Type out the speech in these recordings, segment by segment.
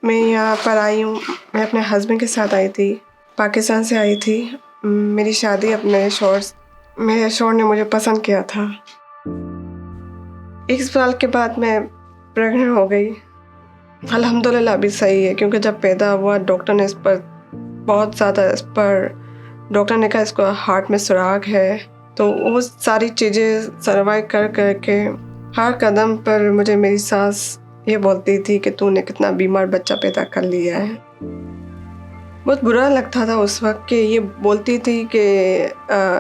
मैं यहाँ पर आई हूँ, मैं अपने हस्बैंड के साथ आई थी, पाकिस्तान से आई थी। मेरी शादी मेरे शौहर ने मुझे पसंद किया था। 1 साल के बाद मैं प्रेग्नेंट हो गई। अल्हम्दुलिल्लाह अभी सही है, क्योंकि जब पैदा हुआ डॉक्टर ने डॉक्टर ने कहा इसको हार्ट में सुराख है। तो वो सारी चीज़ें सर्वाइव कर के हर कदम पर मुझे मेरी सास ये बोलती थी कि तूने कितना बीमार बच्चा पैदा कर लिया है। बहुत बुरा लगता था उस वक्त कि ये बोलती थी कि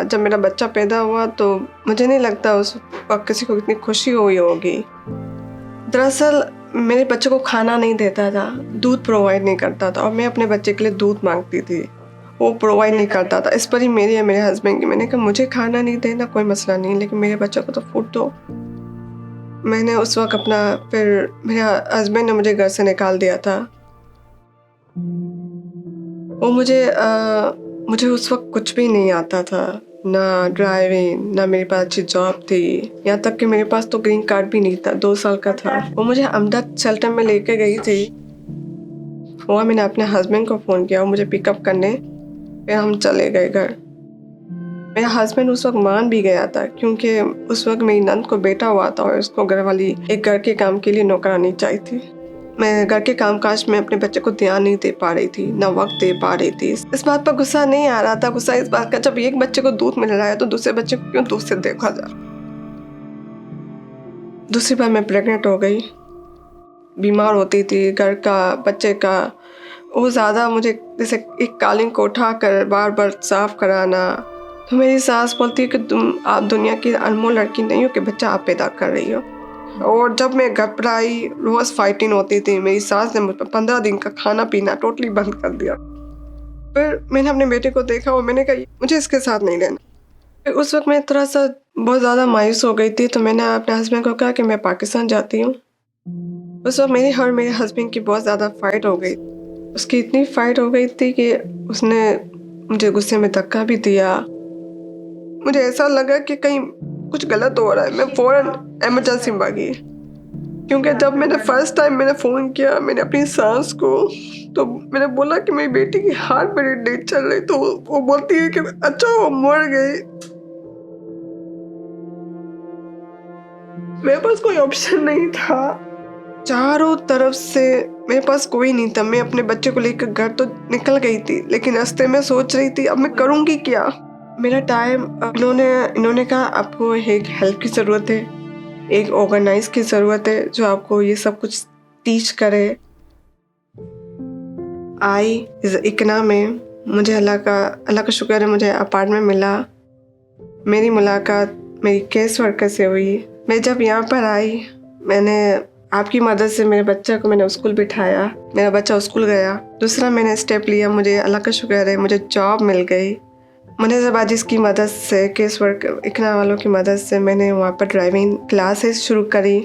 जब मेरा बच्चा पैदा हुआ तो मुझे नहीं लगता उस वक्त किसी को इतनी खुशी हुई होगी। दरअसल मेरे बच्चे को खाना नहीं देता था, दूध प्रोवाइड नहीं करता था, और मैं अपने बच्चे के लिए दूध मांगती थी, वो प्रोवाइड नहीं करता था। इस पर ही मेरी और मेरे हस्बैंड की, मैंने कहा मुझे खाना नहीं देना कोई मसला नहीं, लेकिन मेरे बच्चों को तो फूड दो। मैंने उस वक्त फिर मेरे हस्बैंड ने मुझे घर से निकाल दिया था। वो मुझे उस वक्त कुछ भी नहीं आता था, ना ड्राइविंग, ना मेरे पास अच्छी जॉब थी, यहाँ तक कि मेरे पास तो ग्रीन कार्ड भी नहीं था, 2 साल का था। वो मुझे अमदद शेल्टर में लेके गई थी। वहाँ मैंने अपने हस्बैंड को फ़ोन किया, वो मुझे पिकअप करने, फिर हम चले गए घर। मेरा हस्बैंड उस वक्त मान भी गया था, क्योंकि उस वक्त मेरी नंद को बेटा हुआ था और उसको घरवाली एक घर के काम के लिए नौकरानी चाहिए थी। मैं घर के कामकाज में अपने बच्चे को ध्यान नहीं दे पा रही थी, ना वक्त दे पा रही थी। इस बात पर गुस्सा नहीं आ रहा था, गुस्सा इस बात का जब एक बच्चे को दूध मिल रहा है तो दूसरे बच्चे को क्यों दूध से देखा जाए। दूसरी बार मैं प्रेग्नेंट हो गई, बीमार होती थी, घर का बच्चे का वो ज़्यादा मुझे जैसे एक कालीन को उठा कर बार बार साफ कराना। तो मेरी सास बोलती है कि आप दुनिया की अनमोल लड़की नहीं हो कि बच्चा आप पैदा कर रही हो। और जब मैं घबराई, रोज़ फाइटिंग होती थी। मेरी सास ने मुझ पर 15 दिन का खाना पीना टोटली बंद कर दिया। फिर मैंने अपने बेटे को देखा और मैंने कहा मुझे इसके साथ नहीं रहना। फिर उस वक्त मैं थोड़ा सा बहुत ज़्यादा मायूस हो गई थी, तो मैंने अपने हस्बैंड को कहा कि मैं पाकिस्तान जाती हूँ। उस वक्त मेरी और मेरे हस्बैंड की बहुत ज़्यादा फाइट हो गई। उसकी इतनी फाइट हो गई थी कि उसने मुझे गुस्से में धक्का भी दिया। मुझे ऐसा लगा कि कहीं कुछ गलत हो रहा है। मैं फ़ौरन इमरजेंसी में भागी, क्योंकि जब मैंने फर्स्ट टाइम मैंने फ़ोन किया मैंने अपनी सास को, तो मैंने बोला कि मेरी बेटी की हार्ट में डेथ चल रही, तो वो बोलती है कि अच्छा वो मर गई। मेरे पास कोई ऑप्शन नहीं था, चारों तरफ से मेरे पास कोई नहीं था। मैं अपने बच्चे को लेकर घर तो निकल गई थी, लेकिन रास्ते में सोच रही थी अब मैं करूँगी क्या। मेरा टाइम इन्होंने कहा आपको एक हेल्प की ज़रूरत है, एक ऑर्गेनाइज की ज़रूरत है जो आपको ये सब कुछ टीच करे। इकना में मुझे अल्लाह का शुक्र है, मुझे अपार्टमेंट मिला। मेरी मुलाकात मेरी केस वर्कर से हुई। मैं जब यहाँ पर आई, मैंने आपकी मदद से मेरे बच्चे को मैंने स्कूल बिठाया, मेरा बच्चा स्कूल गया। दूसरा मैंने स्टेप लिया, मुझे अल्लाह का शुक्र है मुझे जॉब मिल गई। मुनज़्ज़बाजिज़ की मदद से, केस वर्क इकना वालों की मदद से मैंने वहाँ पर ड्राइविंग क्लासेस शुरू करी।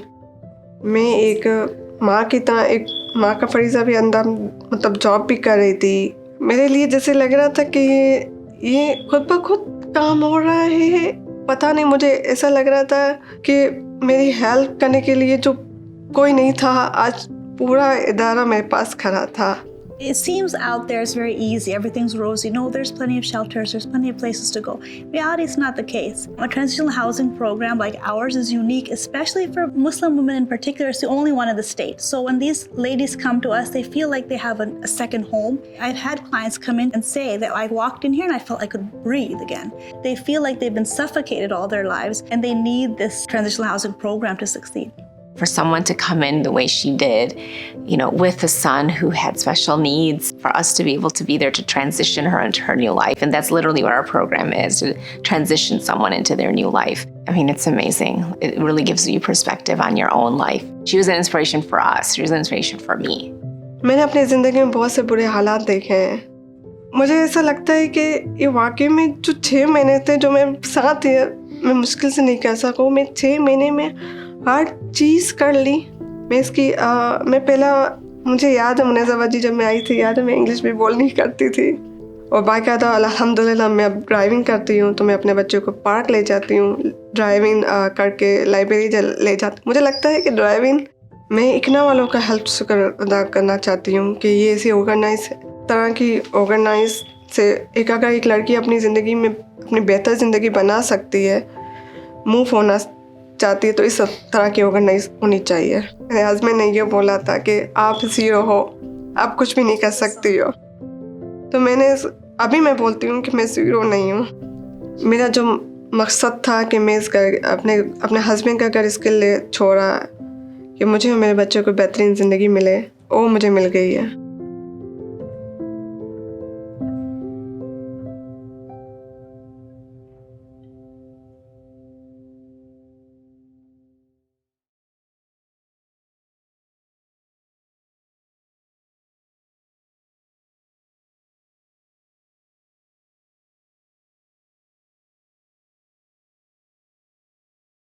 मैं एक माँ की तरह एक माँ का फरीज़ा भी अंदा मतलब जॉब भी कर रही थी। मेरे लिए जैसे लग रहा था कि ये खुद ब खुद काम हो रहा है। पता नहीं, मुझे ऐसा लग रहा था कि मेरी हेल्प करने के लिए जो कोई नहीं था, आज पूरा इदारा मेरे पास खड़ा था। It seems out there it's very easy, everything's rosy. No, there's plenty of shelters, there's plenty of places to go. Reality is not the case. A transitional housing program like ours is unique, especially for Muslim women in particular. It's the only one in the state. So when these ladies come to us, they feel like they have a second home. I've had clients come in and say that I walked in here and I felt I could breathe again. They feel like they've been suffocated all their lives and they need this transitional housing program to succeed. For someone to come in the way she did, with a son who had special needs, for us to be able to be there to transition her into her new life. And that's literally what our program is, to transition someone into their new life. I mean, it's amazing. It really gives you perspective on your own life. She was an inspiration for us. She was an inspiration for me. मैंने अपनी ज़िंदगी में बहुत से बुरे हालात देखे हैं। मुझे ऐसा लगता है कि ये वाकई में जो 6 महीने थे जो मैं साथ है, मैं मुश्किल से नहीं कह सकूँ। मैं 6 महीने में हर चीज़ कर ली। मैं पहला, मुझे याद है मुनज़्ज़बाजी जब मैं आई थी, याद है मैं इंग्लिश भी बोल नहीं करती थी, और बाकायदा अल्हम्दुलिल्लाह मैं अब ड्राइविंग करती हूँ, तो मैं अपने बच्चों को पार्क ले जाती हूँ, ड्राइविंग करके लाइब्रेरी ले जाती। मुझे लगता है कि ड्राइविंग मैं इकना वालों का हेल्प शुक्र अदा करना चाहती हूँ कि ये ऐसी ऑर्गेनाइज तरह की ऑर्गेनाइज से अगर एक लड़की अपनी ज़िंदगी में अपनी बेहतर ज़िंदगी बना सकती है, मूव होना चाहती है, तो इस तरह की ऑर्गेनाइज होनी चाहिए। मेरे हस्बैंड ने ये बोला था कि आप ज़ीरो हो, आप कुछ भी नहीं कर सकती हो। तो अभी मैं बोलती हूँ कि मैं ज़ीरो नहीं हूँ। मेरा जो मकसद था कि मैं अपने हस्बैंड का घर इसके लिए छोड़ा कि मुझे और मेरे बच्चों को बेहतरीन ज़िंदगी मिले, वो मुझे मिल गई है।